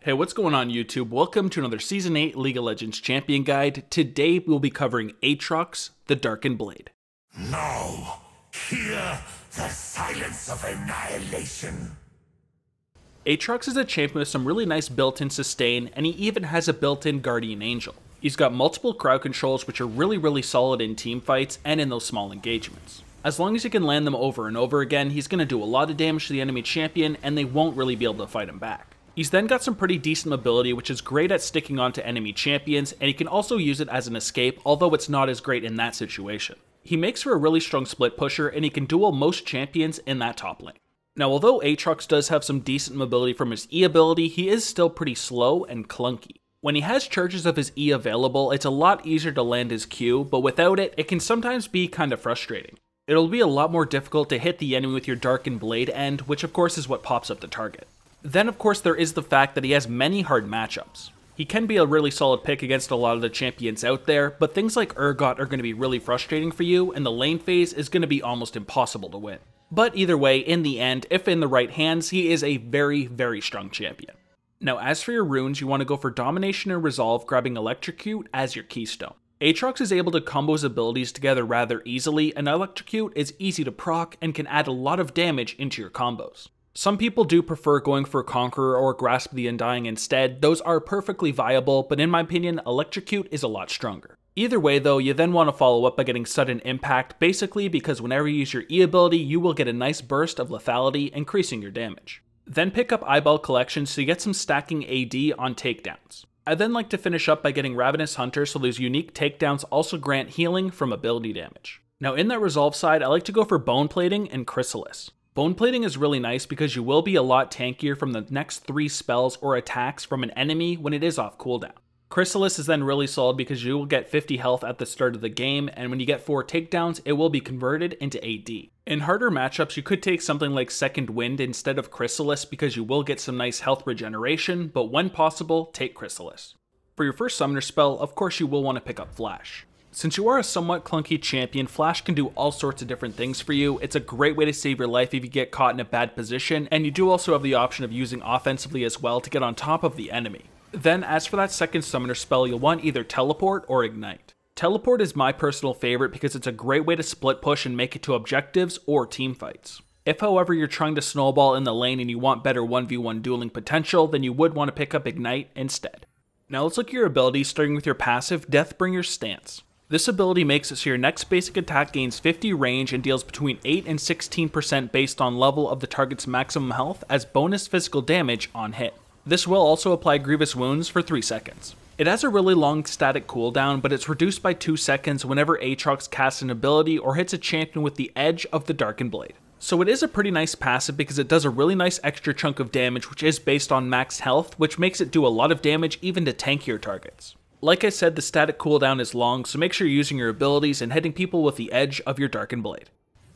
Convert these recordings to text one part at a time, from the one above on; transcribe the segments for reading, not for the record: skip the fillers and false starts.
Hey, what's going on YouTube? Welcome to another Season 8 League of Legends Champion Guide. Today we'll be covering Aatrox, the Darkened Blade. Now, hear the silence of annihilation. Aatrox is a champion with some really nice built-in sustain, and he even has a built-in Guardian Angel. He's got multiple crowd controls which are really solid in team fights and in those small engagements. As long as he can land them over and over again, he's going to do a lot of damage to the enemy champion and they won't really be able to fight him back. He's then got some pretty decent mobility, which is great at sticking onto enemy champions, and he can also use it as an escape, although it's not as great in that situation. He makes for a really strong split pusher, and he can duel most champions in that top lane. Now, although Aatrox does have some decent mobility from his E ability, he is still pretty slow and clunky. When he has charges of his E available, it's a lot easier to land his Q, but without it, it can sometimes be kind of frustrating. It'll be a lot more difficult to hit the enemy with your Darkened Blade end, which of course is what pops up the target. Then of course there is the fact that he has many hard matchups. He can be a really solid pick against a lot of the champions out there, but things like Urgot are going to be really frustrating for you, and the lane phase is going to be almost impossible to win. But either way, in the end, if in the right hands, he is a very strong champion. Now as for your runes, you want to go for Domination and Resolve, grabbing Electrocute as your keystone. Aatrox is able to combo his abilities together rather easily, and Electrocute is easy to proc and can add a lot of damage into your combos. Some people do prefer going for Conqueror or Grasp the Undying instead. Those are perfectly viable, but in my opinion, Electrocute is a lot stronger. Either way though, you then want to follow up by getting Sudden Impact, basically because whenever you use your E ability, you will get a nice burst of lethality, increasing your damage. Then pick up Eyeball Collection so you get some stacking AD on takedowns. I then like to finish up by getting Ravenous Hunter so those unique takedowns also grant healing from ability damage. Now in that Resolve side, I like to go for Bone Plating and Chrysalis. Bone Plating is really nice because you will be a lot tankier from the next 3 spells or attacks from an enemy when it is off cooldown. Chrysalis is then really solid because you will get 50 health at the start of the game, and when you get 4 takedowns, it will be converted into AD. In harder matchups, you could take something like Second Wind instead of Chrysalis because you will get some nice health regeneration, but when possible, take Chrysalis. For your first summoner spell, of course you will want to pick up Flash. Since you are a somewhat clunky champion, Flash can do all sorts of different things for you. It's a great way to save your life if you get caught in a bad position, and you do also have the option of using offensively as well to get on top of the enemy. Then, as for that second summoner spell, you'll want either Teleport or Ignite. Teleport is my personal favorite because it's a great way to split push and make it to objectives or team fights. If however you're trying to snowball in the lane and you want better 1v1 dueling potential, then you would want to pick up Ignite instead. Now let's look at your abilities, starting with your passive, Deathbringer's Stance. This ability makes it so your next basic attack gains 50 range and deals between 8 and 16% based on level of the target's maximum health as bonus physical damage on hit. This will also apply grievous wounds for 3 seconds. It has a really long static cooldown, but it's reduced by 2 seconds whenever Aatrox casts an ability or hits a champion with the edge of the Darkened Blade. So it is a pretty nice passive because it does a really nice extra chunk of damage which is based on max health, which makes it do a lot of damage even to tankier targets. Like I said, the static cooldown is long, so make sure you're using your abilities and hitting people with the edge of your Darkened Blade.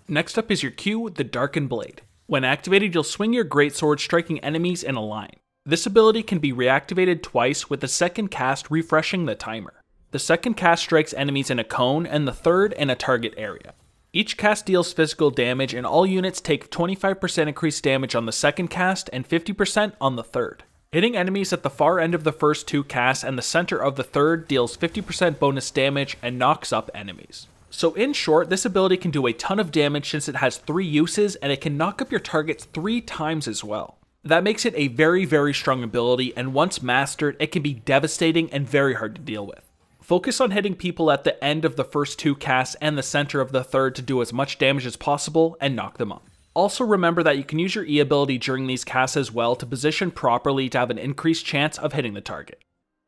Next up is your Q, the Darkened Blade. When activated, you'll swing your greatsword, striking enemies in a line. This ability can be reactivated twice, with the second cast refreshing the timer. The second cast strikes enemies in a cone, and the third in a target area. Each cast deals physical damage, and all units take 25% increased damage on the second cast and 50% on the third. Hitting enemies at the far end of the first 2 casts and the center of the third deals 50% bonus damage and knocks up enemies. So in short, this ability can do a ton of damage since it has 3 uses, and it can knock up your targets 3 times as well. That makes it a very strong ability, and once mastered, it can be devastating and very hard to deal with. Focus on hitting people at the end of the first 2 casts and the center of the third to do as much damage as possible and knock them up. Also remember that you can use your E ability during these casts as well to position properly to have an increased chance of hitting the target.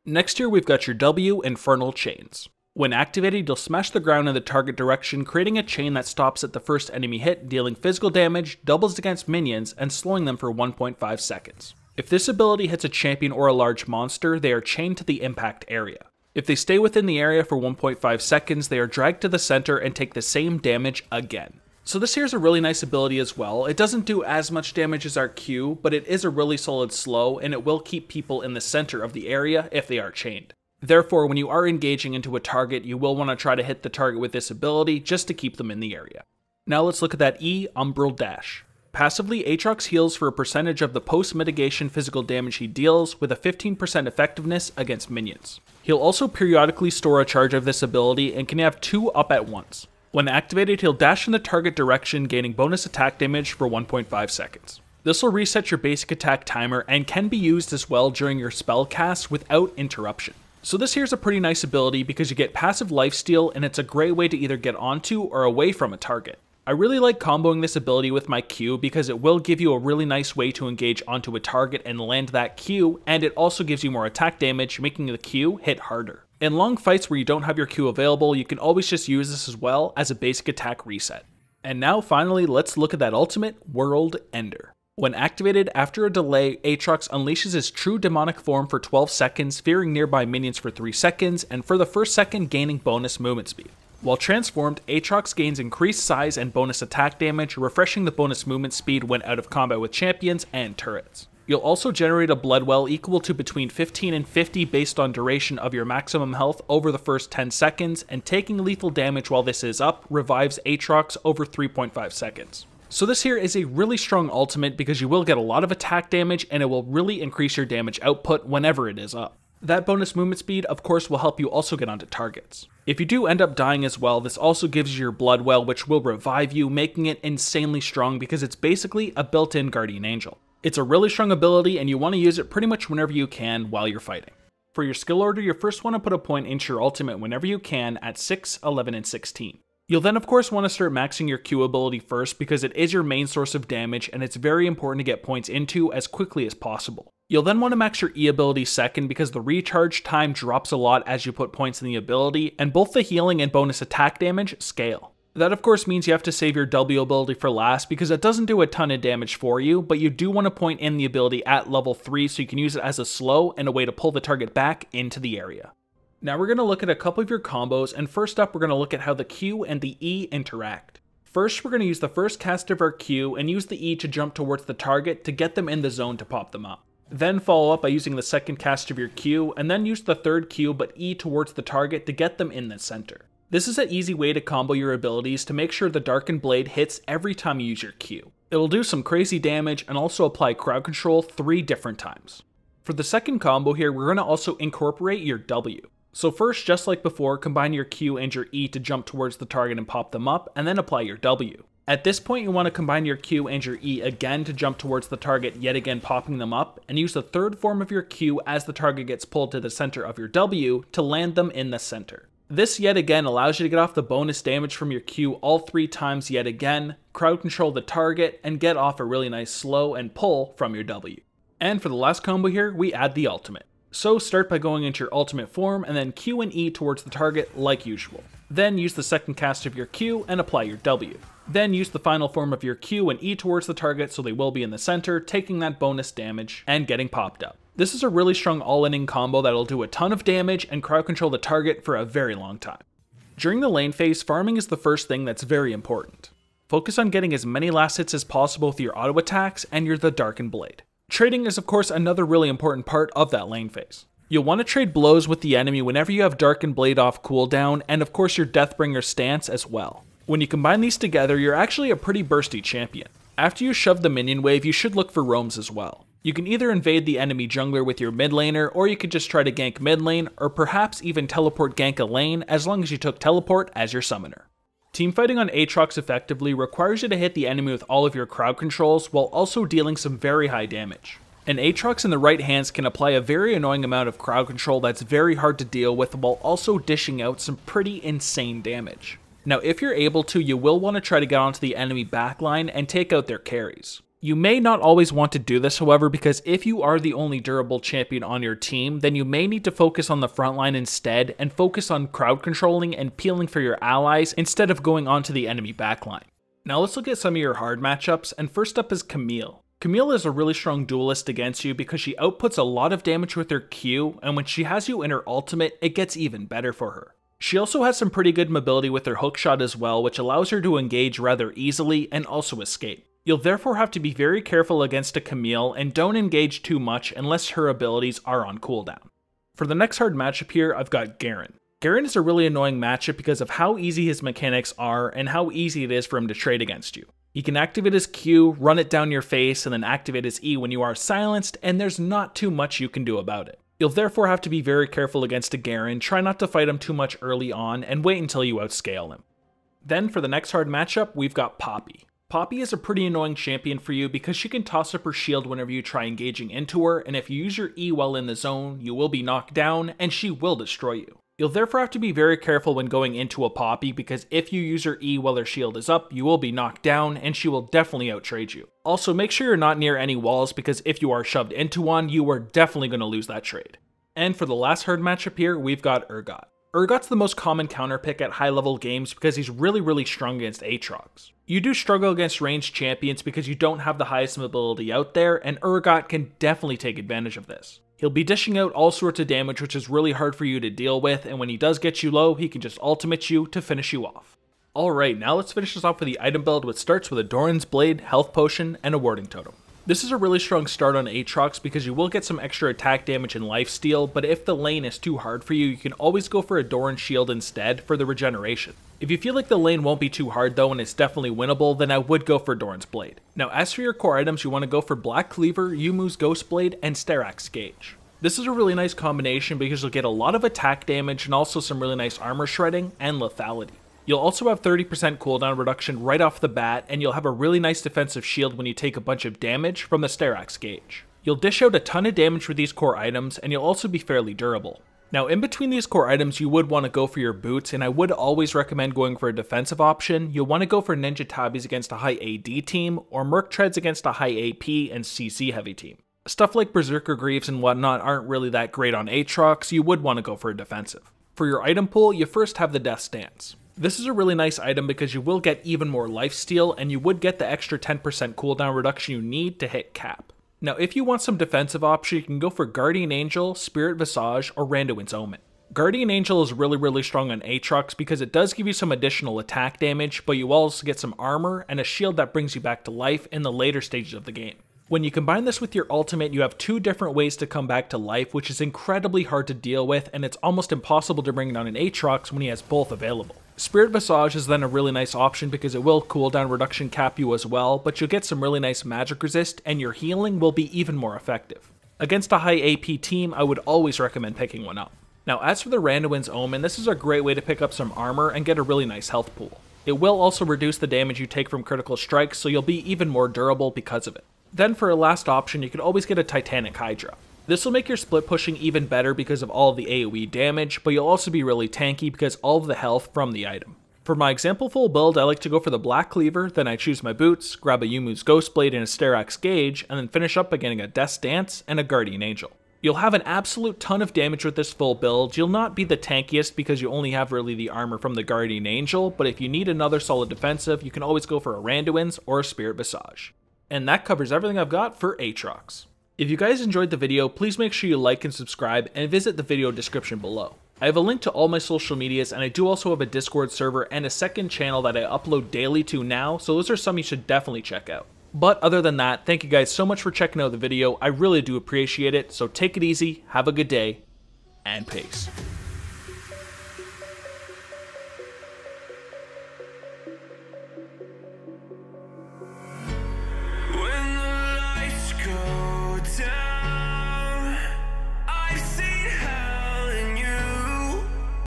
Next here we've got your W, Infernal Chains. When activated, you'll smash the ground in the target direction, creating a chain that stops at the first enemy hit, dealing physical damage, doubles against minions, and slowing them for 1.5 seconds. If this ability hits a champion or a large monster, they are chained to the impact area. If they stay within the area for 1.5 seconds, they are dragged to the center and take the same damage again. So this here is a really nice ability as well. It doesn't do as much damage as our Q, but it is a really solid slow, and it will keep people in the center of the area if they are chained. Therefore, when you are engaging into a target, you will want to try to hit the target with this ability just to keep them in the area. Now let's look at that E, Umbral Dash. Passively, Aatrox heals for a percentage of the post-mitigation physical damage he deals with a 15% effectiveness against minions. He'll also periodically store a charge of this ability and can have 2 up at once. When activated, he'll dash in the target direction, gaining bonus attack damage for 1.5 seconds. This will reset your basic attack timer and can be used as well during your spell cast without interruption. So this here is a pretty nice ability because you get passive lifesteal and it's a great way to either get onto or away from a target. I really like comboing this ability with my Q because it will give you a really nice way to engage onto a target and land that Q, and it also gives you more attack damage, making the Q hit harder. In long fights where you don't have your Q available, you can always just use this as well as a basic attack reset. And now finally, let's look at that ultimate, World Ender. When activated after a delay, Aatrox unleashes his true demonic form for 12 seconds, fearing nearby minions for 3 seconds, and for the first second gaining bonus movement speed. While transformed, Aatrox gains increased size and bonus attack damage, refreshing the bonus movement speed when out of combat with champions and turrets. You'll also generate a blood well equal to between 15 and 50 based on duration of your maximum health over the first 10 seconds, and taking lethal damage while this is up revives Aatrox over 3.5 seconds. So this here is a really strong ultimate because you will get a lot of attack damage and it will really increase your damage output whenever it is up. That bonus movement speed of course will help you also get onto targets. If you do end up dying as well, this also gives you your blood well, which will revive you, making it insanely strong because it's basically a built-in guardian angel. It's a really strong ability and you want to use it pretty much whenever you can while you're fighting. For your skill order, you first want to put a point into your ultimate whenever you can at 6, 11, and 16. You'll then of course want to start maxing your Q ability first because it is your main source of damage and it's very important to get points into as quickly as possible. You'll then want to max your E ability second because the recharge time drops a lot as you put points in the ability, and both the healing and bonus attack damage scale. That of course means you have to save your W ability for last because it doesn't do a ton of damage for you, but you do want to point in the ability at level 3 so you can use it as a slow and a way to pull the target back into the area. Now we're going to look at a couple of your combos, and first up we're going to look at how the Q and the E interact. First we're going to use the first cast of our Q and use the E to jump towards the target to get them in the zone to pop them up. Then follow up by using the second cast of your Q, and then use the third Q but E towards the target to get them in the center. This is an easy way to combo your abilities to make sure the Darkened Blade hits every time you use your Q. It will do some crazy damage and also apply crowd control 3 different times. For the second combo here, we're going to also incorporate your W. So first, just like before, combine your Q and your E to jump towards the target and pop them up, and then apply your W. At this point, you want to combine your Q and your E again to jump towards the target, yet again popping them up, and use the third form of your Q as the target gets pulled to the center of your W to land them in the center. This yet again allows you to get off the bonus damage from your Q all 3 times yet again, crowd control the target, and get off a really nice slow and pull from your W. And for the last combo here, we add the ultimate. So start by going into your ultimate form and then Q and E towards the target like usual. Then use the second cast of your Q and apply your W. Then use the final form of your Q and E towards the target so they will be in the center, taking that bonus damage and getting popped up. This is a really strong all-inning combo that'll do a ton of damage and crowd control the target for a very long time. During the lane phase, farming is the first thing that's very important. Focus on getting as many last hits as possible with your auto attacks and your Darkened Blade. Trading is of course another really important part of that lane phase. You'll want to trade blows with the enemy whenever you have Darkened Blade off cooldown, and of course your Deathbringer stance as well. When you combine these together, you're actually a pretty bursty champion. After you shove the minion wave, you should look for roams as well. You can either invade the enemy jungler with your mid laner, or you could just try to gank mid lane, or perhaps even teleport gank a lane as long as you took teleport as your summoner. Teamfighting on Aatrox effectively requires you to hit the enemy with all of your crowd controls while also dealing some very high damage. An Aatrox in the right hands can apply a very annoying amount of crowd control that's very hard to deal with while also dishing out some pretty insane damage. Now if you're able to, you will want to try to get onto the enemy backline and take out their carries. You may not always want to do this, however, because if you are the only durable champion on your team, then you may need to focus on the front line instead and focus on crowd controlling and peeling for your allies instead of going onto the enemy backline. Now let's look at some of your hard matchups, and first up is Camille. Camille is a really strong duelist against you because she outputs a lot of damage with her Q, and when she has you in her ultimate, it gets even better for her. She also has some pretty good mobility with her hookshot as well, which allows her to engage rather easily and also escape. You'll therefore have to be very careful against a Camille and don't engage too much unless her abilities are on cooldown. For the next hard matchup here, I've got Garen. Garen is a really annoying matchup because of how easy his mechanics are and how easy it is for him to trade against you. He can activate his Q, run it down your face, and then activate his E when you are silenced, and there's not too much you can do about it. You'll therefore have to be very careful against a Garen, try not to fight him too much early on, and wait until you outscale him. Then for the next hard matchup, we've got Poppy. Poppy is a pretty annoying champion for you because she can toss up her shield whenever you try engaging into her, and if you use your E while in the zone, you will be knocked down, and she will destroy you. You'll therefore have to be very careful when going into a Poppy because if you use her E while her shield is up, you will be knocked down, and she will definitely outtrade you. Also, make sure you're not near any walls because if you are shoved into one, you are definitely going to lose that trade. And for the last hard matchup here, we've got Urgot. Urgot's the most common counter pick at high level games because he's really strong against Aatrox. You do struggle against ranged champions because you don't have the highest mobility out there, and Urgot can definitely take advantage of this. He'll be dishing out all sorts of damage which is really hard for you to deal with, and when he does get you low, he can just ultimate you to finish you off. Alright, now let's finish this off with the item build, which starts with a Darkened Blade, health potion, and a warding totem. This is a really strong start on Aatrox because you will get some extra attack damage and lifesteal, but if the lane is too hard for you, you can always go for a Doran shield instead for the regeneration. If you feel like the lane won't be too hard though and it's definitely winnable, then I would go for Doran's Blade. Now as for your core items, you want to go for Black Cleaver, Yumu's Ghost Blade, and Sterak's Gauge. This is a really nice combination because you'll get a lot of attack damage and also some really nice armor shredding and lethality. You'll also have 30% cooldown reduction right off the bat, and you'll have a really nice defensive shield when you take a bunch of damage from the Sterak's Gauge. You'll dish out a ton of damage with these core items, and you'll also be fairly durable. Now in between these core items, you would want to go for your boots, and I would always recommend going for a defensive option. You'll want to go for Ninja Tabis against a high AD team, or Merc Treads against a high AP and CC heavy team. Stuff like Berserker Greaves and whatnot aren't really that great on Aatrox, so you would want to go for a defensive. For your item pool, you first have the Death Stance. This is a really nice item because you will get even more lifesteal, and you would get the extra 10% cooldown reduction you need to hit cap. Now if you want some defensive option, you can go for Guardian Angel, Spirit Visage, or Randuin's Omen. Guardian Angel is really strong on Aatrox because it does give you some additional attack damage, but you also get some armor and a shield that brings you back to life in the later stages of the game. When you combine this with your ultimate, you have two different ways to come back to life, which is incredibly hard to deal with, and it's almost impossible to bring down an Aatrox when he has both available. Spirit Visage is then a really nice option because it will cooldown reduction cap you as well, but you'll get some really nice magic resist, and your healing will be even more effective. Against a high AP team, I would always recommend picking one up. Now as for the Randuin's Omen, this is a great way to pick up some armor and get a really nice health pool. It will also reduce the damage you take from critical strikes, so you'll be even more durable because of it. Then for a last option, you could always get a Titanic Hydra. This will make your split pushing even better because of all of the AoE damage, but you'll also be really tanky because all of the health from the item. For my example full build, I like to go for the Black Cleaver, then I choose my boots, grab a Yumu's Ghost Blade and a Sterak's Gauge, and then finish up by getting a Death Stance and a Guardian Angel. You'll have an absolute ton of damage with this full build. You'll not be the tankiest because you only have really the armor from the Guardian Angel, but if you need another solid defensive, you can always go for a Randuin's or a Spirit Visage. And that covers everything I've got for Aatrox. If you guys enjoyed the video, please make sure you like and subscribe and visit the video description below. I have a link to all my social medias, and I do also have a Discord server and a second channel that I upload daily to now, so those are some you should definitely check out. But other than that, thank you guys so much for checking out the video. I really do appreciate it, so take it easy, have a good day, and peace.